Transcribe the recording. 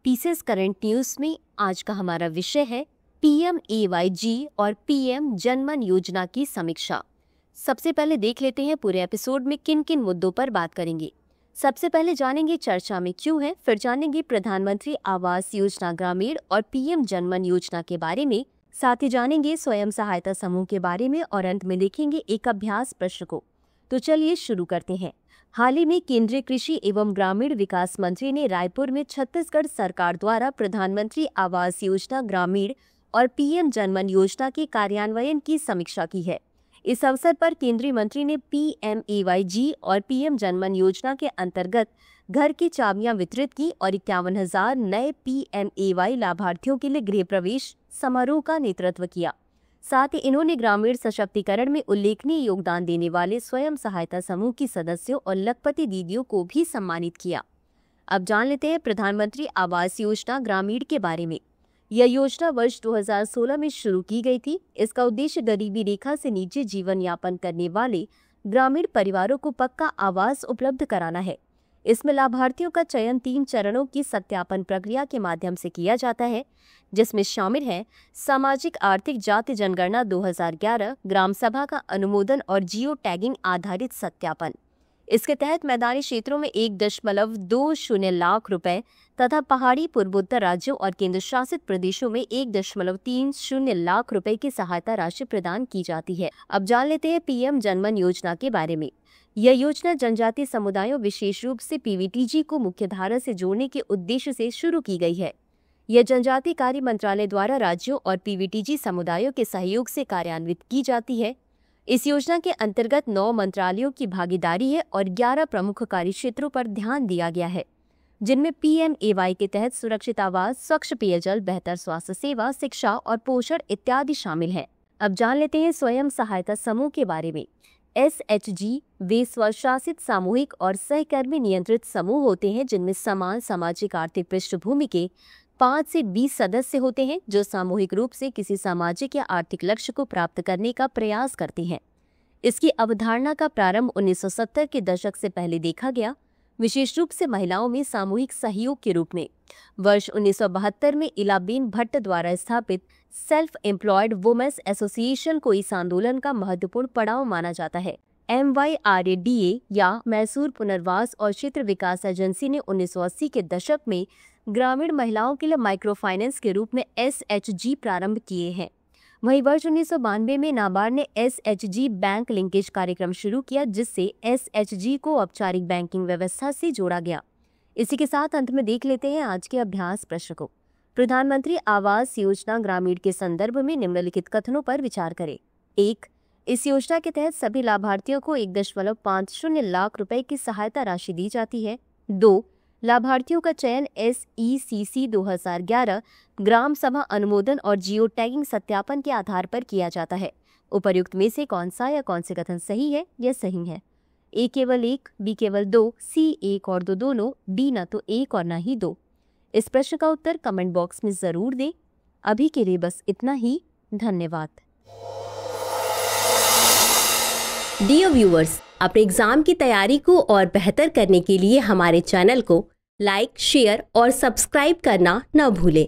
PCS current news में आज का हमारा विषय है पीएमएवाईजी और पीएम जनमन योजना की समीक्षा। सबसे पहले देख लेते हैं पूरे एपिसोड में किन किन मुद्दों पर बात करेंगे। सबसे पहले जानेंगे चर्चा में क्यों है, फिर जानेंगे प्रधानमंत्री आवास योजना ग्रामीण और पीएम जनमन योजना के बारे में, साथ ही जानेंगे स्वयं सहायता समूह के बारे में और अंत में देखेंगे एक अभ्यास प्रश्न को। तो चलिए शुरू करते हैं। हाल ही में केंद्रीय कृषि एवं ग्रामीण विकास मंत्री ने रायपुर में छत्तीसगढ़ सरकार द्वारा प्रधानमंत्री आवास योजना ग्रामीण और पीएम जनमन योजना के कार्यान्वयन की समीक्षा की है। इस अवसर पर केंद्रीय मंत्री ने पीएमएवाईजी और पीएम जनमन योजना के अंतर्गत घर की चाबियां वितरित की और 51,000 नए पीएमएवाई लाभार्थियों के लिए गृह प्रवेश समारोह का नेतृत्व किया। साथ ही इन्होंने ग्रामीण सशक्तिकरण में उल्लेखनीय योगदान देने वाले स्वयं सहायता समूह की सदस्यों और लखपति दीदियों को भी सम्मानित किया। अब जान लेते हैं प्रधानमंत्री आवास योजना ग्रामीण के बारे में। यह योजना वर्ष 2016 में शुरू की गई थी। इसका उद्देश्य गरीबी रेखा से नीचे जीवन यापन करने वाले ग्रामीण परिवारों को पक्का आवास उपलब्ध कराना है। इसमें लाभार्थियों का चयन 3 चरणों की सत्यापन प्रक्रिया के माध्यम से किया जाता है, जिसमें शामिल है सामाजिक आर्थिक जाति जनगणना 2011, ग्राम सभा का अनुमोदन और जियो टैगिंग आधारित सत्यापन। इसके तहत मैदानी क्षेत्रों में 1.20 लाख रुपए तथा पहाड़ी पूर्वोत्तर राज्यों और केंद्र शासित प्रदेशों में 1.30 लाख रुपए की सहायता राशि प्रदान की जाती है। अब जान लेते हैं पीएम जनमन योजना के बारे में। यह योजना जनजातीय समुदायों, विशेष रूप से पीवीटीजी को मुख्यधारा से जोड़ने के उद्देश्य से शुरू की गई है। यह जनजातीय कार्य मंत्रालय द्वारा राज्यों और पीवीटीजी समुदायों के सहयोग से कार्यान्वित की जाती है। इस योजना के अंतर्गत 9 मंत्रालयों की भागीदारी है और 11 प्रमुख कार्य क्षेत्रों पर ध्यान दिया गया है, जिनमें पीएमएवाई के तहत सुरक्षित आवास, स्वच्छ पेयजल, बेहतर स्वास्थ्य सेवा, शिक्षा और पोषण इत्यादि शामिल हैं। अब जान लेते हैं स्वयं सहायता समूह के बारे में। एसएचजी वे स्वशासित सामूहिक और सहकर्मी नियंत्रित समूह होते हैं, जिनमें समान सामाजिक आर्थिक पृष्ठभूमि के 5 से 20 सदस्य होते हैं, जो सामूहिक रूप से किसी सामाजिक या आर्थिक लक्ष्य को प्राप्त करने का प्रयास करते हैं। इसकी अवधारणा का प्रारंभ 1970 के दशक से पहले देखा गया, विशेष रूप से महिलाओं में सामूहिक सहयोग के रूप में। वर्ष 1972 में इलाबेन भट्ट द्वारा स्थापित सेल्फ एम्प्लॉयड वुमेन्स एसोसिएशन को इस आंदोलन का महत्वपूर्ण पड़ाव माना जाता है। MYRADA या मैसूर पुनर्वास और क्षेत्र विकास एजेंसी ने 1980 के दशक में ग्रामीण महिलाओं के लिए माइक्रो फाइनेंस के रूप में SHG प्रारंभ किए हैं। वहीं वर्ष 1992 में नाबार्ड ने SHG बैंक लिंकेज कार्यक्रम शुरू किया, जिससे SHG को औपचारिक बैंकिंग व्यवस्था से जोड़ा गया। इसी के साथ अंत में देख लेते हैं आज के अभ्यास प्रश्न को। प्रधानमंत्री आवास योजना ग्रामीण के संदर्भ में निम्नलिखित कथनों पर विचार करें। 1. इस योजना के तहत सभी लाभार्थियों को 1.50 लाख रुपए की सहायता राशि दी जाती है। 2. लाभार्थियों का चयन SECC 2011 ग्राम सभा अनुमोदन और जियो टैगिंग सत्यापन के आधार पर किया जाता है। उपर्युक्त में से कौन सा या कौन से कथन सही है या सही है? A केवल 1, B केवल 2, C 1 और 2 दोनों, D न तो 1 और न ही 2। इस प्रश्न का उत्तर कमेंट बॉक्स में जरूर दें। अभी के लिए बस इतना ही। धन्यवाद। डियर व्यूअर्स, अपने एग्जाम की तैयारी को और बेहतर करने के लिए हमारे चैनल को लाइक, शेयर और सब्सक्राइब करना न भूलें।